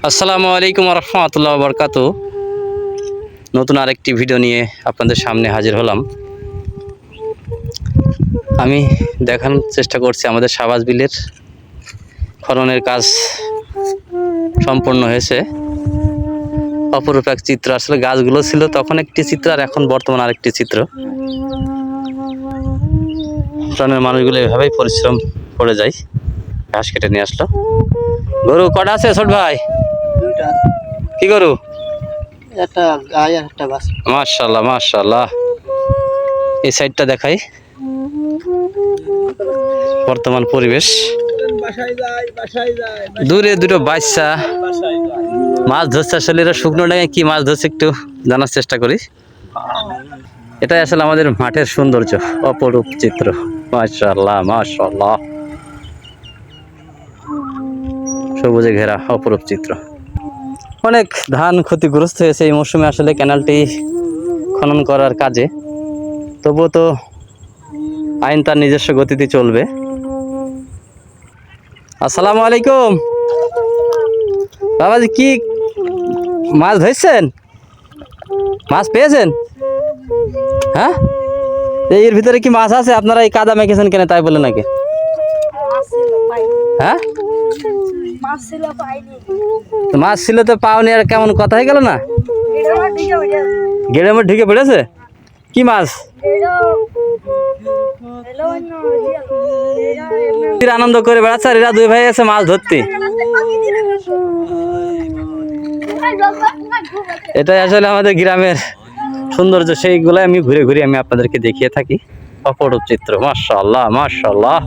আসসালামু আলাইকুম রহমতুল্লাহ বরকাত। নতুন আরেকটি ভিডিও নিয়ে আপনাদের সামনে হাজির হলাম। আমি দেখানোর চেষ্টা করছি আমাদের সাবাস বিলের খননের কাজ সম্পূর্ণ হয়েছে। অপরূপ এক চিত্র, আসলে গাছগুলো ছিল তখন একটি চিত্র আর এখন বর্তমান আরেকটি চিত্র। গ্রামের মানুষগুলো এভাবেই পরিশ্রম করে যায়। ঘাস কেটে নিয়ে আসলো। গরু কটা আছে ছোট ভাই? কি গরু? একটা গাই আর একটা বাস। মাশাআল্লাহ মাশাআল্লাহ। এই সাইডটা দেখাই বর্তমান পরিবেশ। দূরে দুটো বাচ্চা মাছ ধরছে, আসলে এরা শুকনো ডাঙায় কি মাছ ধরছে একটু জানার চেষ্টা করি। এটাই আসলে আমাদের মাঠের সৌন্দর্য, অপরূপ চিত্র। মাশাআল্লাহ মাশাআল্লাহ, সবুজে ঘেরা অপরূপ চিত্র। অনেক ধান ক্ষতিগ্রস্ত হয়েছে এই মৌসুমে আসলে ক্যানালটি খনন করার কাজে। তবুও তো আইন তার নিজস্ব গতিতে চলবে। আসসালামু আলাইকুম বাবাজি, কি মাছ ধরছেন? মাছ পেয়েছেন? হ্যাঁ, এর ভিতরে কি মাছ আছে? আপনারা এই কাদা মেখেছেন কেন তাই বলে নাকি? হ্যাঁ, মাছ ছিল তো পাওনি, আর কেমন কথা হয়ে গেল না? গেড়ের মধ্যে ঢুকে পড়েছে। কি মাছ? আনন্দ করে বেড়াচ্ছে আর এরা দুই ভাই আছে মাছ ধরতে। এটাই আসলে আমাদের গ্রামের সৌন্দর্য, সেইগুলো আমি ঘুরে ঘুরে আপনাদেরকে দেখিয়ে থাকি। অপরূপ চিত্র, মাশাআল্লাহ মাশাআল্লাহ।